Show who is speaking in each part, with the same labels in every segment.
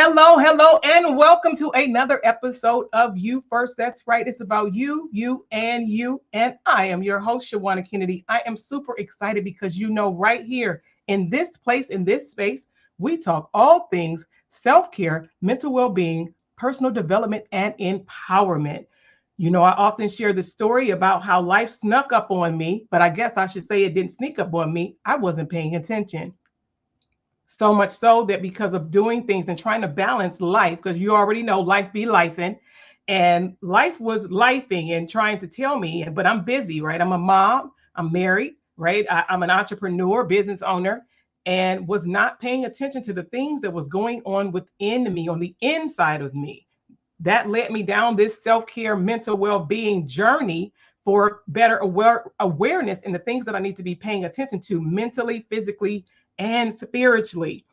Speaker 1: Hello, and welcome to another episode of You First. That's right. It's about you, and I am your host, Shawanna Kennedy. I am super excited because right here in this place, in this space, we talk all things self-care, mental well-being, personal development, and empowerment. I often share the story about how life snuck up on me, but I guess I should say it didn't sneak up on me. I wasn't paying attention. So much so that because of doing things and trying to balance life, because you already know life be lifing, and life was lifing and trying to tell me, but I'm busy, right? I'm a mom, I'm married, right? I'm an entrepreneur, business owner, and was not paying attention to the things that was going on within me, on the inside of me. That led me down this self-care, mental well-being journey for better awareness in the things that I need to be paying attention to mentally, physically, and spiritually.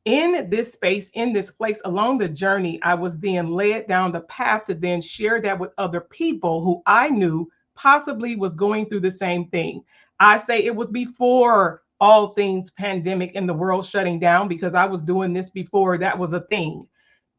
Speaker 1: In this space, in this place, along the journey, I was then led down the path to then share that with other people who I knew possibly was going through the same thing. I say it was before all things pandemic and the world shutting down, because I was doing this before that was a thing.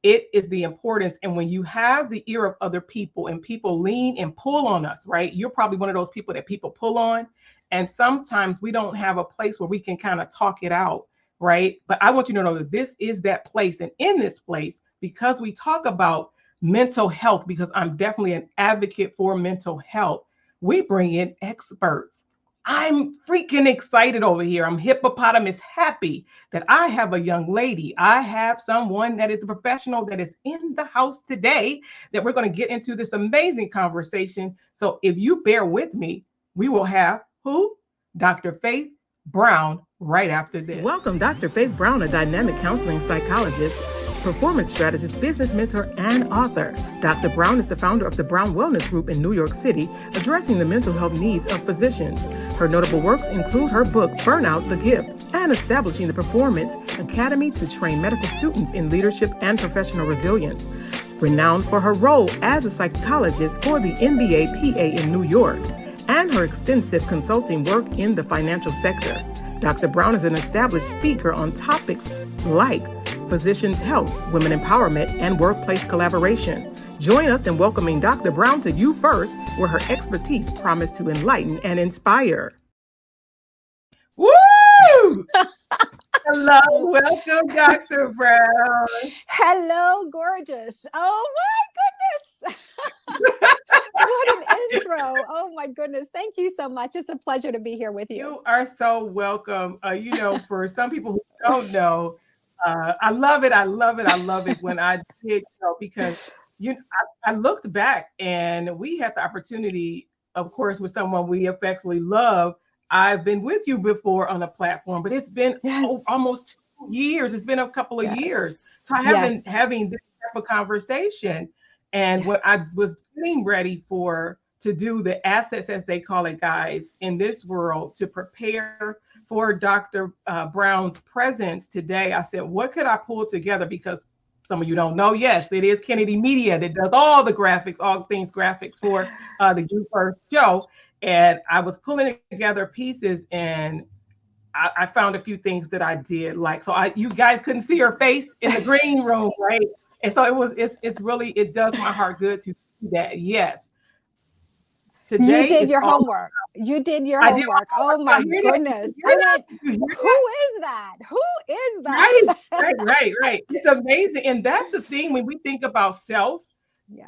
Speaker 1: It is the importance. And when you have the ear of other people and people lean and pull on us, right? You're probably one of those people that people pull on. And sometimes we don't have a place where we can kind of talk it out, right? But I want you to know that this is that place. And in this place, because we talk about mental health, because I'm definitely an advocate for mental health, we bring in experts. I'm freaking excited over here. I'm hippopotamus happy that I have a young lady. I have someone that is a professional that is in the house today that we're going to get into this amazing conversation. So if you bear with me, we will have who? Dr. Faith Brown right after this. Welcome, Dr. Faith Brown, a dynamic counseling psychologist, performance strategist, business mentor, and author. Dr. Brown is the founder of the Brown Wellness Group in New York City, addressing the mental health needs of physicians. Her notable works include her book, Burnout: The Gift, and establishing the Performance Academy to train medical students in leadership and professional resilience. Renowned for her role as a psychologist for the NBA PA in New York, and her extensive consulting work in the financial sector. Dr. Brown is an established speaker on topics like physicians' health, women empowerment, and workplace collaboration. Join us in welcoming Dr. Brown to You First, where her expertise promises to enlighten and inspire. Woo! Hello, welcome, Dr. Brown.
Speaker 2: Hello, gorgeous. Oh my goodness. What an intro. Oh my goodness. Thank you so much. It's a pleasure to be here with you.
Speaker 1: You are so welcome. For some people who don't know, I love it. I love it when I did, because I looked back and we had the opportunity, of course, with someone we affectionately love. I've been with you before on a platform, but it's been almost 2 years. It's been a couple of years. So I have been having this type of conversation. And what I was getting ready to do the assets, as they call it, guys, in this world, to prepare for Dr. Brown's presence today, I said, what could I pull together? Because some of you don't know, yes, it is Kennedy Media that does all the graphics, all things graphics for the You First show. And I was pulling together pieces, and I found a few things that I did like. So you guys couldn't see her face in the green room, right? And so it does my heart good to see that. Yes.
Speaker 2: Today you did your homework. You did your homework. Oh my goodness. I went, who is that? Who is that?
Speaker 1: Right. It's amazing. And that's the thing when we think about self.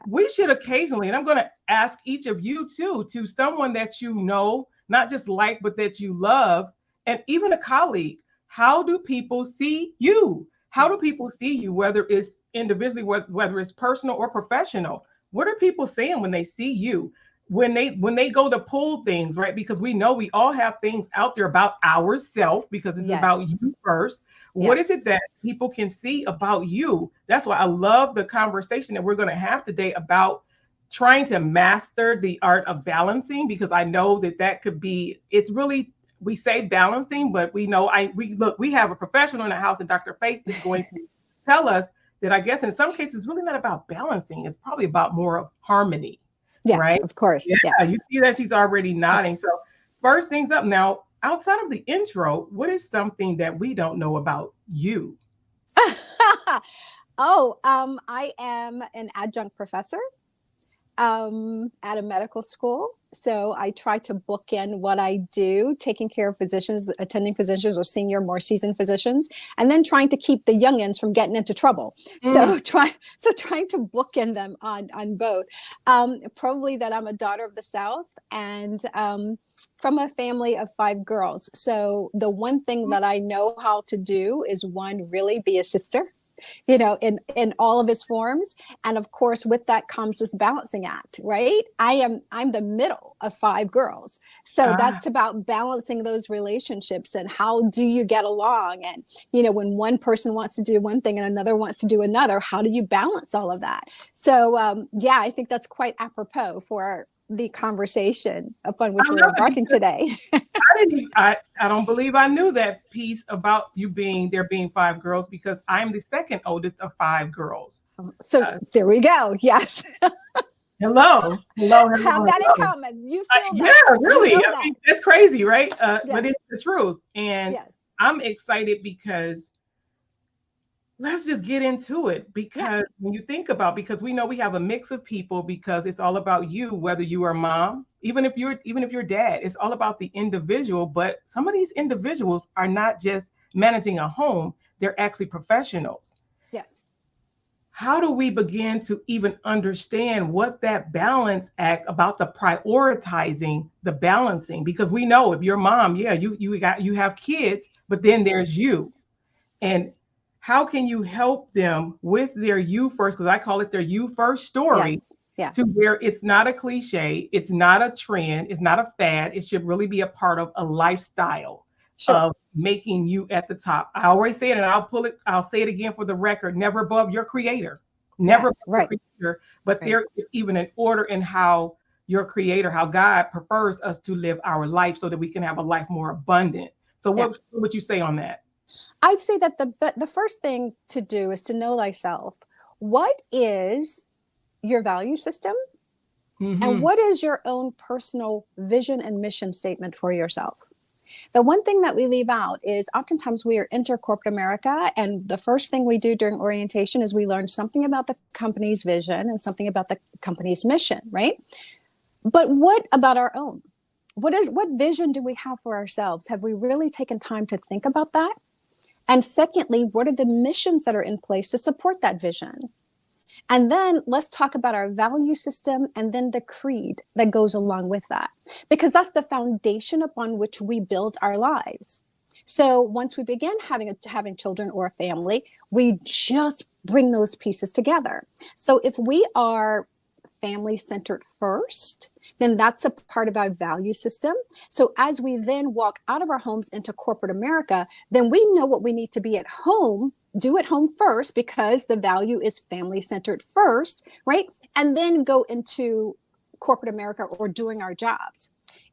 Speaker 1: We should occasionally, and I'm going to ask each of you too, to someone that you know, not just like, but that you love, and even a colleague, how do people see you? How do people see you, whether it's individually, whether it's personal or professional? What are people saying when they see you? When they go to pull things, right? Because we know we all have things out there about ourselves, because it's about you first. What is it that people can see about you? That's why I love the conversation that we're going to have today about trying to master the art of balancing, because I know that could be, it's really, we say balancing, but we know, we have a professional in the house, and Dr. Faith is going to tell us that I guess in some cases, it's really not about balancing. It's probably about more of harmony.
Speaker 2: Yeah,
Speaker 1: right?
Speaker 2: Of course.
Speaker 1: Yeah, you see that she's already nodding. So first things up now, outside of the intro, what is something that we don't know about you?
Speaker 2: Oh, I am an adjunct professor at a medical school. So I try to bookend what I do, taking care of physicians, attending physicians or senior, more seasoned physicians, and then trying to keep the youngins from getting into trouble.
Speaker 1: Mm.
Speaker 2: Trying to bookend them on both. Probably that I'm a daughter of the South and from a family of 5 girls. So the one thing that I know how to do is one, really be a sister, in all of its forms. And of course, with that comes this balancing act, right? I'm the middle of 5 girls. So
Speaker 1: Ah,
Speaker 2: that's about balancing those relationships and how do you get along? And, when one person wants to do one thing and another wants to do another, how do you balance all of that? So, yeah, I think that's quite apropos for the conversation upon which
Speaker 1: I
Speaker 2: we're
Speaker 1: love it
Speaker 2: embarking
Speaker 1: because
Speaker 2: today.
Speaker 1: I don't believe I knew that piece about there being 5 girls because I'm the second oldest of 5 girls.
Speaker 2: So
Speaker 1: Uh,
Speaker 2: there we go. Yes.
Speaker 1: hello, hello,
Speaker 2: Have
Speaker 1: hello,
Speaker 2: that in
Speaker 1: hello.
Speaker 2: common. You feel
Speaker 1: Yeah,
Speaker 2: that. You
Speaker 1: really.
Speaker 2: know
Speaker 1: I
Speaker 2: that.
Speaker 1: mean, that's crazy, right? But it's
Speaker 2: Yes.
Speaker 1: the truth. And
Speaker 2: Yes.
Speaker 1: I'm excited because let's just get into it.
Speaker 2: Yeah.
Speaker 1: Because when you think about, because we know we have a mix of people, because it's all about you, whether you are mom, even if you're dad, it's all about the individual. But some of these individuals are not just managing a home, they're actually professionals.
Speaker 2: Yes.
Speaker 1: How do we begin to even understand what that balance act about the prioritizing the balancing? Because we know if you're mom, yeah, you have kids, but then
Speaker 2: Yes.
Speaker 1: there's you. And how can you help them with their you first, because I call it their you first story,
Speaker 2: Yes.
Speaker 1: to
Speaker 2: Yes.
Speaker 1: where it's not a cliche, it's not a trend, it's not a fad, it should really be a part of a lifestyle
Speaker 2: Sure.
Speaker 1: of making you at the top. I always say it, and I'll say it again for the record, never above your creator. Never above
Speaker 2: Yes.
Speaker 1: your
Speaker 2: Right.
Speaker 1: creator, but
Speaker 2: Right.
Speaker 1: there is even an order in how your creator, how God prefers us to live our life so that we can have a life more abundant. So
Speaker 2: Yeah.
Speaker 1: what would you say on that?
Speaker 2: I'd say that the first thing to do is to know thyself. What is your value system? And
Speaker 1: Mm-hmm.
Speaker 2: what is your own personal vision and mission statement for yourself? The one thing that we leave out is oftentimes we are enter corporate America, and the first thing we do during orientation is we learn something about the company's vision and something about the company's mission, right? But what about our own? What vision do we have for ourselves? Have we really taken time to think about that? And secondly, what are the missions that are in place to support that vision? And then let's talk about our value system and then the creed that goes along with that, because that's the foundation upon which we build our lives. So once we begin having children or a family, we just bring those pieces together. So if we are family centered first, then that's a part of our value system. So as we then walk out of our homes into corporate America, then we know what we need to be at home, do at home first, because the value is family centered first, right? And then go into corporate America or doing our jobs.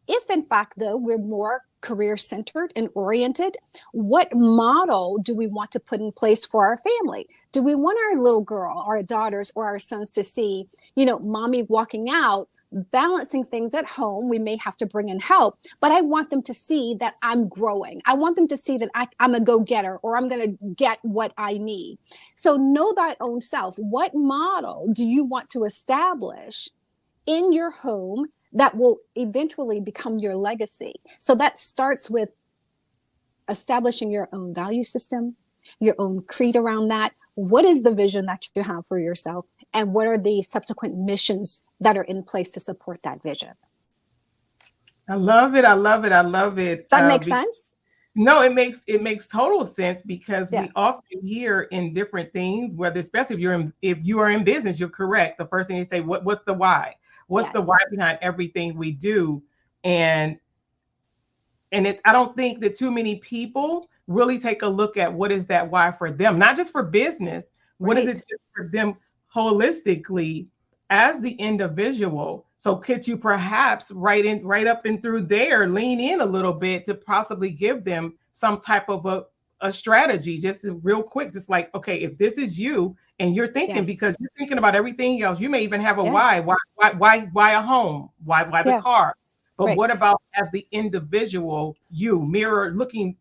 Speaker 2: If in fact, though, we're more career centered and oriented, what model do we want to put in place for our family? Do we want our little girl, our daughters, or our sons to see, mommy walking out, balancing things at home? We may have to bring in help, but I want them to see that I'm growing. I want them to see that I'm a go-getter, or I'm going to get what I need. So know thy own self. What model do you want to establish in your home that will eventually become your legacy? So that starts with establishing your own value system, your own creed around that. What is the vision that you have for yourself? And what are the subsequent missions that are in place to support that vision?
Speaker 1: I love it. I love it. I love it.
Speaker 2: Does that make sense?
Speaker 1: No, it makes total sense because
Speaker 2: Yeah.
Speaker 1: we often hear in different things, whether especially if you are in business, you're correct. The first thing you say, what's the why? What's the why
Speaker 2: Yes.
Speaker 1: behind everything we do? And I don't think that too many people really take a look at what is that why for them, not just for business. What is
Speaker 2: Right.
Speaker 1: it for them holistically as the individual? So could you perhaps right up and through there lean in a little bit to possibly give them some type of a strategy, just real quick, just like, okay, if this is you and you're thinking,
Speaker 2: Yes.
Speaker 1: because you're thinking about everything else, you may even have a
Speaker 2: Yeah.
Speaker 1: why a home, why the
Speaker 2: Yeah.
Speaker 1: car, but
Speaker 2: Right.
Speaker 1: what about as the individual, you mirror looking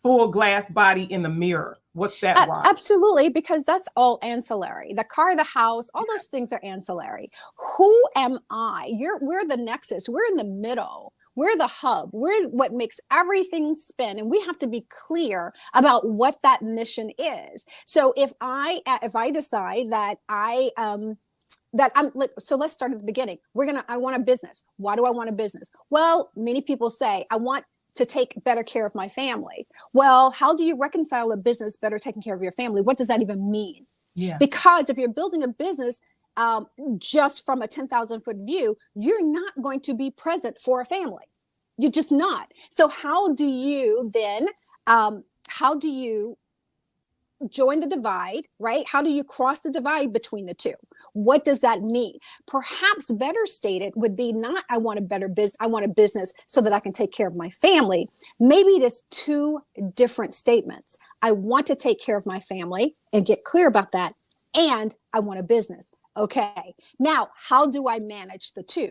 Speaker 1: full glass body in the mirror. What's that why?
Speaker 2: Absolutely, because that's all ancillary. The car, the house, all those things are ancillary. Who am I? We're the nexus. We're in the middle. We're the hub. We're what makes everything spin, and we have to be clear about what that mission is. So if I decide that so let's start at the beginning. I want a business. Why do I want a business? Well, many people say I want to take better care of my family. Well, how do you reconcile a business better taking care of your family? What does that even mean?
Speaker 1: Yeah.
Speaker 2: Because if you're building a business just from a 10,000 foot view, you're not going to be present for a family. You're just not. So how do you then, how do you join the divide, right? How do you cross the divide between the two? What does that mean? Perhaps better stated would be not, I want a business so that I can take care of my family. Maybe it is two different statements. I want to take care of my family and get clear about that. And I want a business. Okay. Now, how do I manage the two?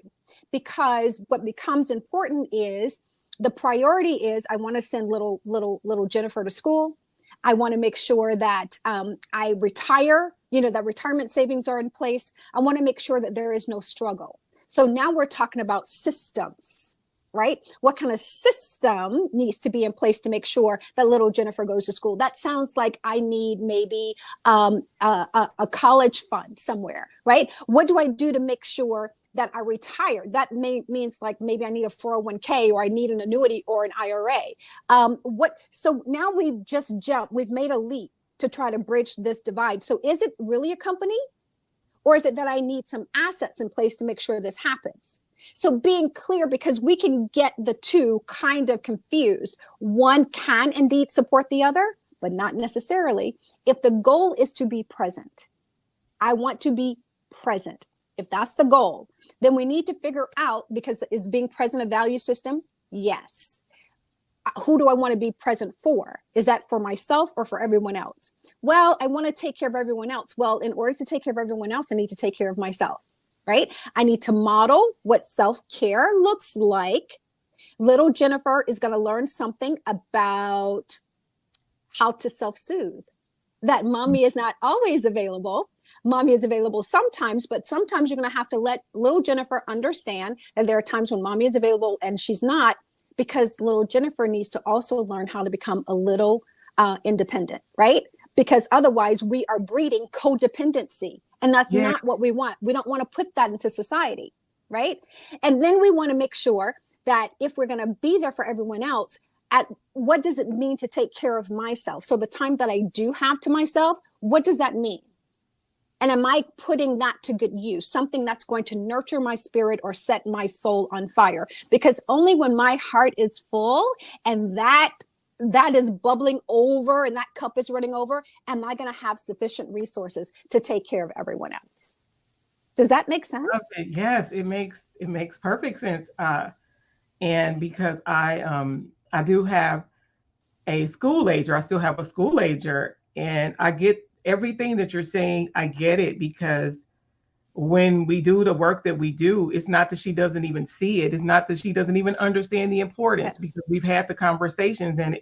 Speaker 2: Because what becomes important is the priority is I want to send little Jennifer to school. I want to make sure that I retire, that retirement savings are in place. I want to make sure that there is no struggle. So now we're talking about systems, right? What kind of system needs to be in place to make sure that little Jennifer goes to school? That sounds like I need maybe a college fund somewhere, right? What do I do to make sure that I retire? That means like maybe I need a 401k or I need an annuity or an IRA. So now we've just jumped, we've made a leap to try to bridge this divide. So is it really a company, or is it that I need some assets in place to make sure this happens? So being clear, because we can get the two kind of confused. One can indeed support the other, but not necessarily. If the goal is to be present, I want to be present. If that's the goal, then we need to figure out, because is being present a value system? Yes. Who do I want to be present for? Is that for myself or for everyone else? Well, I want to take care of everyone else. Well, in order to take care of everyone else, I need to take care of myself, right? I need to model what self-care looks like. Little Jennifer is going to learn something about how to self-soothe, that mommy is not always available. Mommy is available sometimes, but sometimes you're going to have to let little Jennifer understand that there are times when mommy is available and she's not, because little Jennifer needs to also learn how to become a little independent, right? Because otherwise we are breeding codependency, and that's not what we want. We don't want to put that into society, right? And then we want to make sure that if we're going to be there for everyone else, what does it mean to take care of myself? So the time that I do have to myself, what does that mean? And am I putting that to good use? Something that's going to nurture my spirit or set my soul on fire? Because only when my heart is full and that is bubbling over and that cup is running over, am I going to have sufficient resources to take care of everyone else? Does that make sense?
Speaker 1: Okay. Yes, it makes perfect sense. And because I do have a school ager, I still have a school ager, and I get everything that you're saying. I get it, because when we do the work that we do, it's not that she doesn't even see it. It's not that she doesn't even understand the importance, because we've had the conversations, and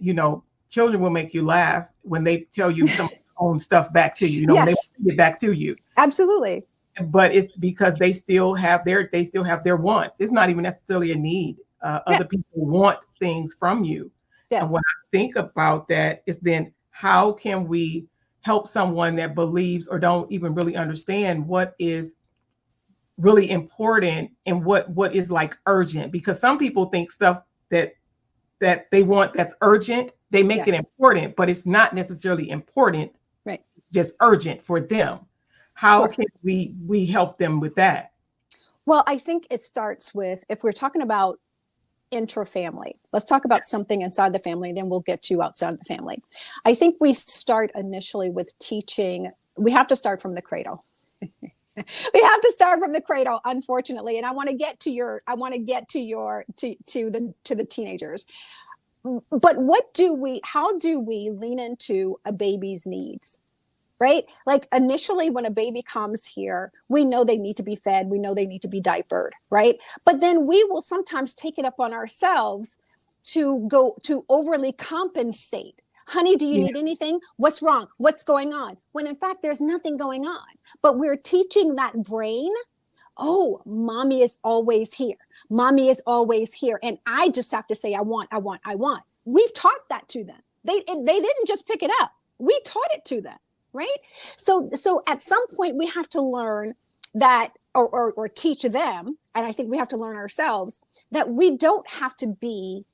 Speaker 1: children will make you laugh when they tell you some own stuff back to you, when they get back to you.
Speaker 2: Absolutely.
Speaker 1: But it's because they still have their wants. It's not even necessarily a need. Other people want things from you.
Speaker 2: Yes.
Speaker 1: And when I think about that is then how can we help someone that believes or don't even really understand what is really important and what is like urgent? Because some people think stuff that they want that's urgent, they make it important, but it's not necessarily important,
Speaker 2: right?
Speaker 1: Just urgent for them. How can we help them with that?
Speaker 2: Well, I think it starts with, if we're talking about intra-family, let's talk about something inside the family, then we'll get to outside the family. I think we start initially with teaching. We have to start from the cradle. We have to start from the cradle, unfortunately. And I want to get to the teenagers. But how do we lean into a baby's needs? Right? Like initially when a baby comes here, we know they need to be fed. We know they need to be diapered, right? But then we will sometimes take it up on ourselves to overly compensate. Honey, do you need anything? What's wrong? What's going on? When in fact, there's nothing going on. But we're teaching that brain, oh, mommy is always here. Mommy is always here. And I just have to say, I want, I want, I want. We've taught that to them. They didn't just pick it up. We taught it to them, right? So at some point we have to learn that, or teach them, and I think we have to learn ourselves, that we don't have to be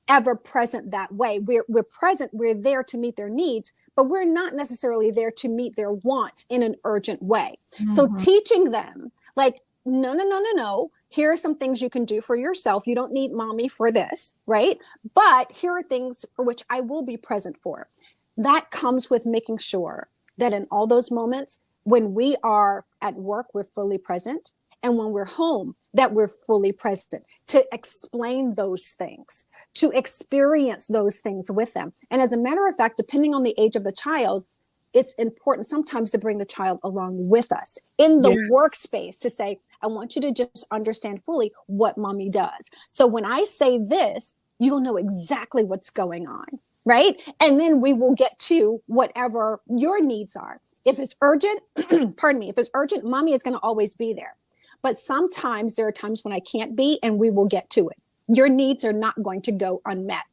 Speaker 2: ever present that way. We're present, we're there to meet their needs, but we're not necessarily there to meet their wants in an urgent way. Mm-hmm. So teaching them, like, no. Here are some things you can do for yourself. You don't need mommy for this, right? But here are things for which I will be present for. That comes with making sure that in all those moments, when we are at work, we're fully present. And when we're home, that we're fully present, to explain those things, to experience those things with them. And as a matter of fact, depending on the age of the child, it's important sometimes to bring the child along with us in the workspace to say, I want you to just understand fully what mommy does. So when I say this, you'll know exactly what's going on, right? And then we will get to whatever your needs are. If it's urgent, if it's urgent, mommy is going to always be there. But sometimes there are times when I can't be, and we will get to it. Your needs are not going to go unmet.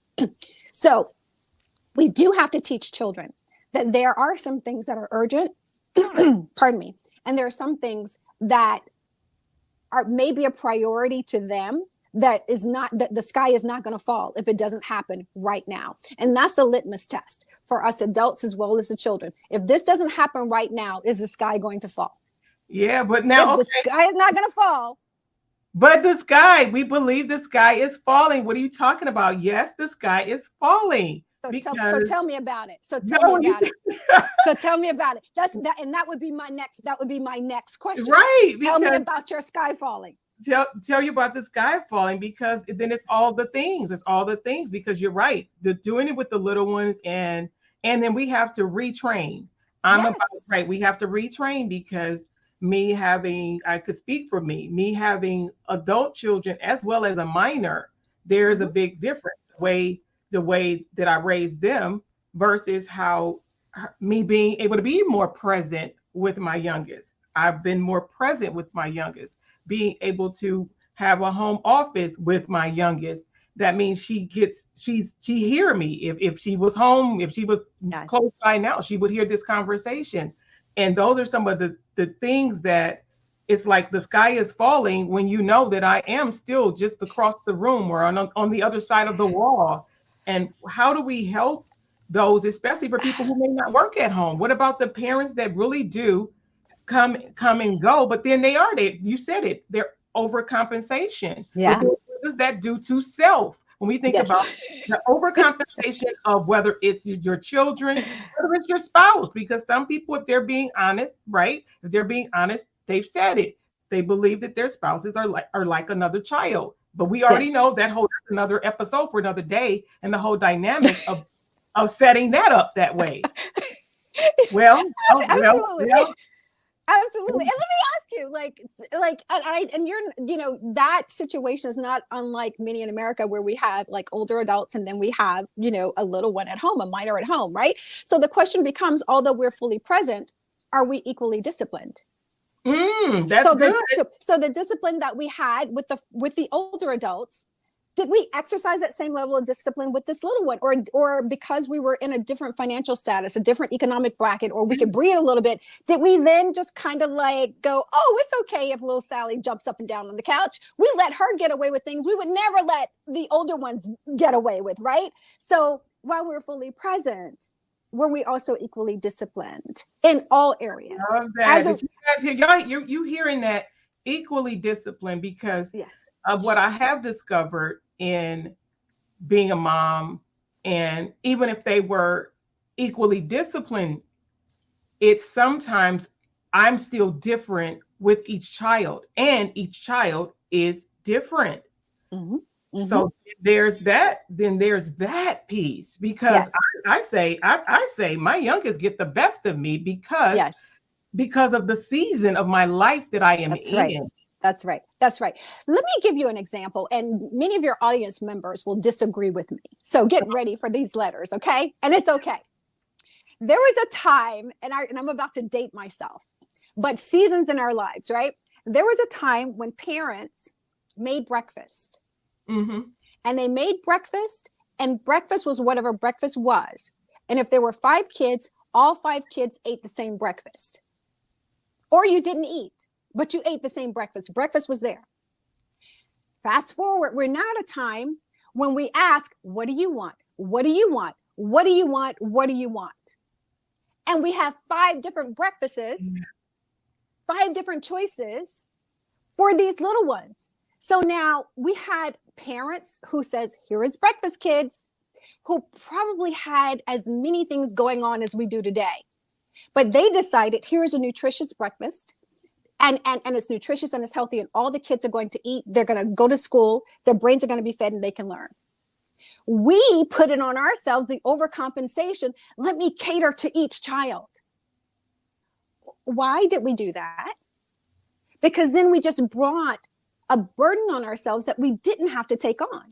Speaker 2: So we do have to teach children that there are some things that are urgent, and there are some things that are maybe a priority to them that the sky is not going to fall if it doesn't happen right now. And that's the litmus test for us adults as well as the children. If this doesn't happen right now, is the sky going to fall?
Speaker 1: Yeah, but now
Speaker 2: the sky is not going to fall.
Speaker 1: But the sky, we believe the sky is falling. What are you talking about? Yes, the sky is falling.
Speaker 2: So tell me about it. So tell me about it. And that would be my next question.
Speaker 1: Right.
Speaker 2: Tell me about your sky falling.
Speaker 1: Tell you about the sky falling, because then it's all the things. It's all the things, because you're right. They're doing it with the little ones, and then we have to retrain. We have to retrain, because I could speak for me having adult children as well as a minor, there's a big difference. The way that I raised them versus how me being able to be more present with my youngest. I've been more present with my youngest, being able to have a home office with my youngest. That means she hear me. If she was home, if she was close by now, she would hear this conversation. And those are some of the things that it's like the sky is falling when you know that I am still just across the room or on the other side of the wall. And how do we help those, especially for people who may not work at home? What about the parents that really do come and go, but then you said it, they're overcompensation.
Speaker 2: Yeah.
Speaker 1: What does that do to self? When we think about the overcompensation of whether it's your children, whether it's your spouse, because some people, if they're being honest, right? If they're being honest, they've said it. They believe that their spouses are like another child. But we already know that whole another episode for another day, and the whole dynamic of setting that up that way.
Speaker 2: Absolutely. Absolutely. And let me ask you, and you're, that situation is not unlike many in America, where we have like older adults and then we have, a little one at home, a minor at home, right? So the question becomes, although we're fully present, are we equally disciplined?
Speaker 1: That's good.
Speaker 2: So the discipline that we had with the older adults, did we exercise that same level of discipline with this little one? Or because we were in a different financial status, a different economic bracket, or we could breathe a little bit, did we then just kind of like go, oh, it's okay if little Sally jumps up and down on the couch? We let her get away with things we would never let the older ones get away with, right? So while we're fully present, were we also equally disciplined in all areas?
Speaker 1: Love that. You hearing that, equally disciplined, because of what I have discovered in being a mom, and even if they were equally disciplined, it's sometimes I'm still different with each child, and each child is different. Mm-hmm. Mm-hmm. So there's that piece, because I say my youngest get the best of me because of the season of my life that I am in.
Speaker 2: That's right. That's right. Let me give you an example, and many of your audience members will disagree with me. So get ready for these letters, okay? And it's okay. There was a time, and I'm about to date myself, but seasons in our lives, right? There was a time when parents made breakfast.
Speaker 1: Mm-hmm.
Speaker 2: And they made breakfast, and breakfast was whatever breakfast was. And if there were 5 kids, all 5 kids ate the same breakfast. Or you didn't eat, but you ate the same breakfast. Breakfast was there. Fast forward, we're now at a time when we ask, what do you want? What do you want? What do you want? What do you want? And we have 5 different breakfasts, 5 different choices for these little ones. So now we had parents who says, here is breakfast, kids, who probably had as many things going on as we do today. But they decided, here is a nutritious breakfast. And it's nutritious and it's healthy, and all the kids are going to eat. They're going to go to school. Their brains are going to be fed and they can learn. We put it on ourselves, the overcompensation. Let me cater to each child. Why did we do that? Because then we just brought a burden on ourselves that we didn't have to take on.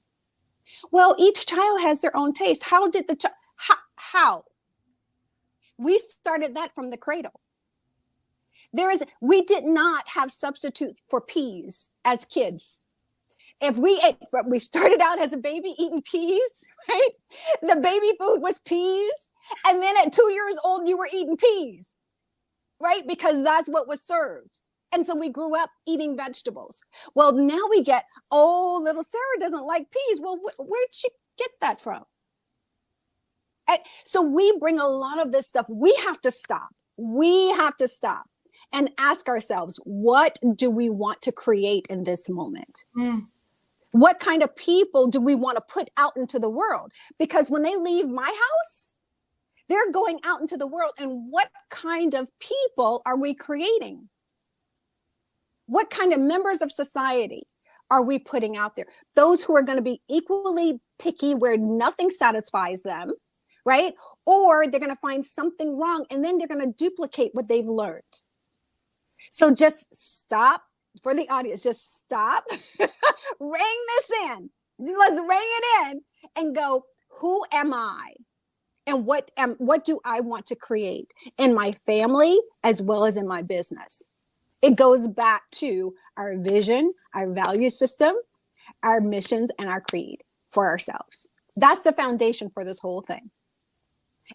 Speaker 2: Well, each child has their own taste. How did the child, how? We started that from the cradle. We did not have substitute for peas as kids. If we started out as a baby eating peas, right? The baby food was peas. And then at 2 years old, you were eating peas, right? Because that's what was served. And so we grew up eating vegetables. Well, now we get, oh, little Sarah doesn't like peas. Well, where'd she get that from? So we bring a lot of this stuff. We have to stop. We have to stop and ask ourselves, what do we want to create in this moment? What kind of people do we want to put out into the world? Because when they leave my house, they're going out into the world. And what kind of people are we creating? What kind of members of society are we putting out there? Those who are going to be equally picky, where nothing satisfies them, right? Or they're going to find something wrong and then they're going to duplicate what they've learned. So just stop. For the audience, just stop, ring this in. Let's ring it in and go, who am I? And what do I want to create in my family as well as in my business? It goes back to our vision, our value system, our missions, and our creed for ourselves. That's the foundation for this whole thing.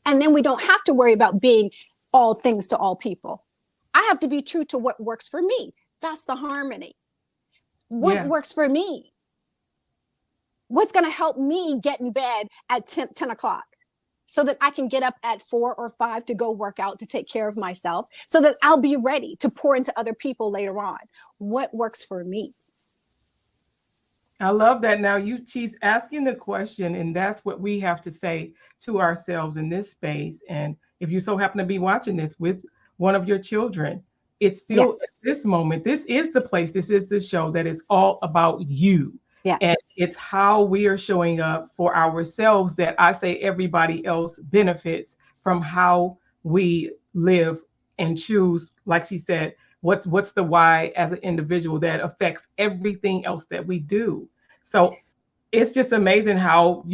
Speaker 2: And then we don't have to worry about being all things to all people. I have to be true to what works for me. That's the harmony. What works for me? What's going to help me get in bed at 10 o'clock so that I can get up at 4 or 5 to go work out, to take care of myself, so that I'll be ready to pour into other people later on? What works for me?
Speaker 1: I love that. Now she's asking the question, and that's what we have to say to ourselves in this space. And if you so happen to be watching this with one of your children, it's still at this moment, this is the place, this is the show that is all about you.
Speaker 2: Yes.
Speaker 1: And it's how we are showing up for ourselves that I say everybody else benefits from how we live and choose, like she said, what's the why as an individual that affects everything else that we do. So it's just amazing how,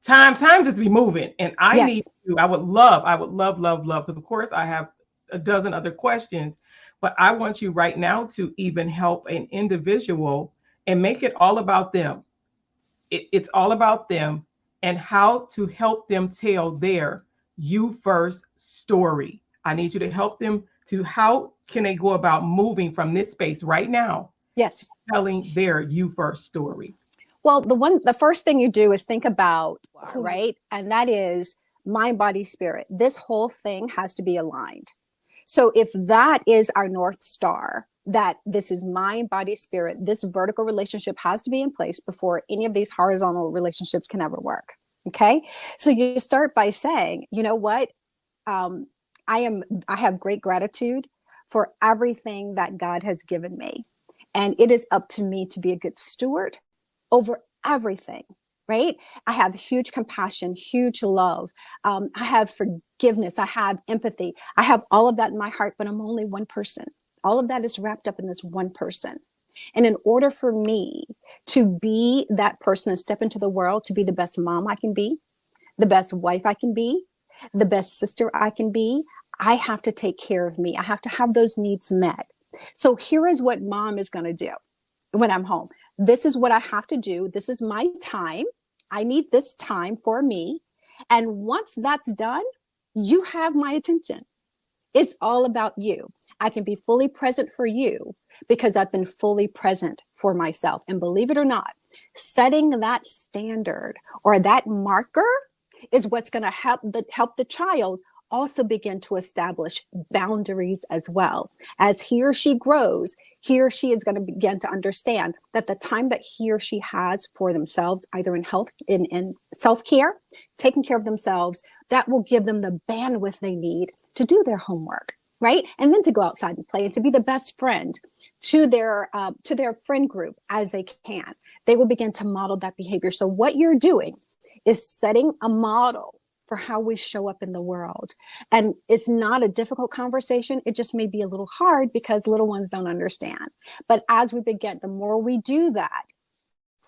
Speaker 1: time just be moving. And I would love, because of course I have a dozen other questions, but I want you right now to even help an individual and make it all about them. It's all about them and how to help them tell their you first story. I need you to help them to how can they go about moving from this space right now?
Speaker 2: Yes.
Speaker 1: Telling their you first story.
Speaker 2: Well, the first thing you do is think about who, right? And that is mind, body, spirit. This whole thing has to be aligned. So if that is our North Star, that this is mind, body, spirit, this vertical relationship has to be in place before any of these horizontal relationships can ever work. Okay. So you start by saying, you know what? I have great gratitude for everything that God has given me. And it is up to me to be a good steward over everything. Right? I have huge compassion, huge love. I have forgiveness. I have empathy. I have all of that in my heart, but I'm only one person. All of that is wrapped up in this one person. And in order for me to be that person and step into the world to be the best mom I can be, the best wife I can be, the best sister I can be, I have to take care of me. I have to have those needs met. So here is what mom is going to do when I'm home. This is what I have to do. This is my time. I need this time for me. And once that's done, you have my attention. It's all about you. I can be fully present for you because I've been fully present for myself. And believe it or not, setting that standard or that marker is what's going to help the child also begin to establish boundaries as well. As he or she grows, he or she is going to begin to understand that the time that he or she has for themselves, either in health, in self-care, taking care of themselves, that will give them the bandwidth they need to do their homework, right? And then to go outside and play and to be the best friend to their friend group as they can. They will begin to model that behavior. So what you're doing is setting a model for how we show up in the world. And it's not a difficult conversation. It just may be a little hard because little ones don't understand. But as we begin, the more we do that,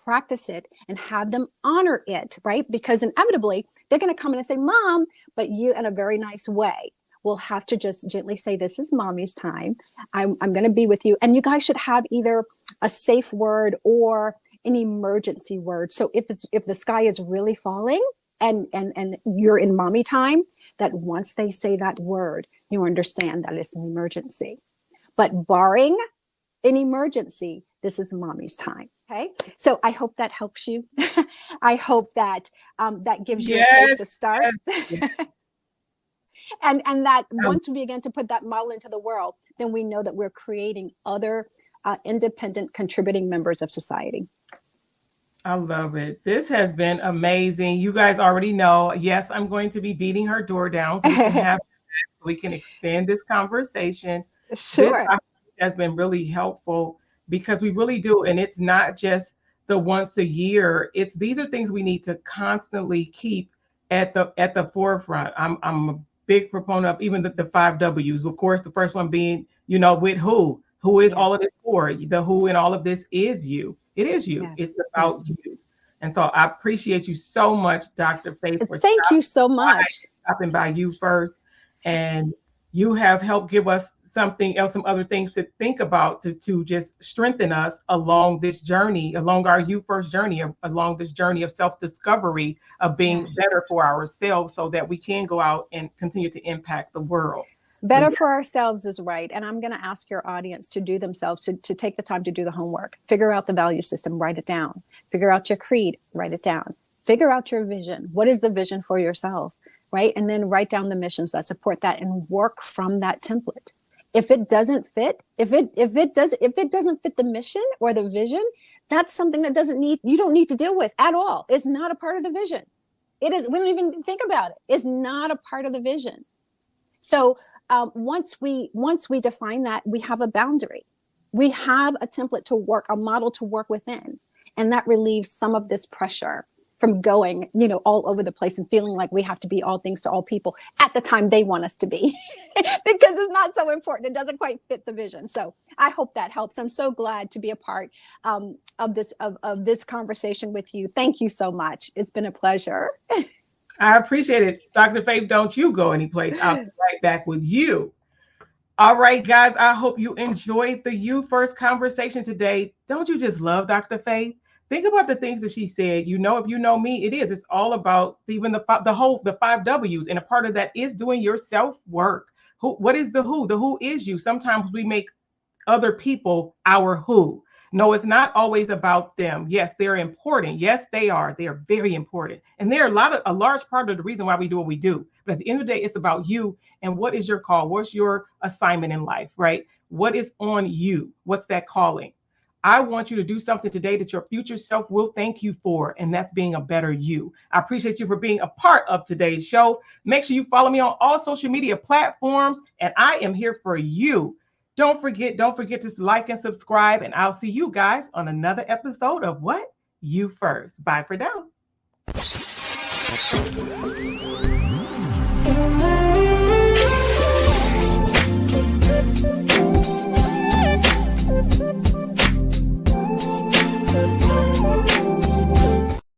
Speaker 2: practice it and have them honor it, right? Because inevitably they're going to come in and say, Mom, but you in a very nice way will have to just gently say, this is mommy's time. I'm going to be with you. And you guys should have either a safe word or an emergency word. So if the sky is really falling, and you're in mommy time, that once they say that word, you understand that it's an emergency. But barring an emergency, this is mommy's time. Okay. So I hope that helps you. I hope that that gives you a place to start. Yes. and that once we begin to put that model into the world, then we know that we're creating other independent contributing members of society.
Speaker 1: I love it. This has been amazing. You guys already know, yes, I'm going to be beating her door down so we can extend this conversation.
Speaker 2: Sure.
Speaker 1: This has been really helpful because we really do. And it's not just the once a year. These are things we need to constantly keep at the forefront. I'm a big proponent of even the 5 W's. Of course, the first one being, with who is yes. all of this for. The who in all of this is you. It is you. Yes. It's about you. And so I appreciate you so much, Dr. Faith.
Speaker 2: Thank you so much.
Speaker 1: Stopping by you first. And you have helped give us something else, some other things to think about to just strengthen us along this journey, along our You First journey, along this journey of self-discovery, of being better for ourselves so that we can go out and continue to impact the world.
Speaker 2: Better for ourselves is right. And I'm going to ask your audience to do themselves, to take the time to do the homework. Figure out the value system, write it down. Figure out your creed, write it down. Figure out your vision. What is the vision for yourself, right? And then write down the missions that support that and work from that template. If it doesn't fit, if it doesn't fit the mission or the vision, that's something that you don't need to deal with at all. It's not a part of the vision. It is. We don't even think about it. It's not a part of the vision. So once we define that, we have a boundary. We have a template to work, a model to work within. And that relieves some of this pressure from going, all over the place and feeling like we have to be all things to all people at the time they want us to be, because it's not so important. It doesn't quite fit the vision. So I hope that helps. I'm so glad to be a part of this conversation with you. Thank you so much. It's been a pleasure.
Speaker 1: I appreciate it. Dr. Faith, don't you go anyplace. I'll be right back with you. All right, guys, I hope you enjoyed the You First conversation today. Don't you just love Dr. Faith? Think about the things that she said. If you know me, it's all about even the 5 W's. And a part of that is doing your self-work. What is the who? The who is you. Sometimes we make other people our who. No, it's not always about them. Yes, they're important. Yes, they are. They are very important. And they're a large part of the reason why we do what we do. But at the end of the day, it's about you and what is your call? What's your assignment in life, right? What is on you? What's that calling? I want you to do something today that your future self will thank you for, and that's being a better you. I appreciate you for being a part of today's show. Make sure you follow me on all social media platforms, and I am here for you. Don't forget to like and subscribe, and I'll see you guys on another episode of What? You First. Bye for now.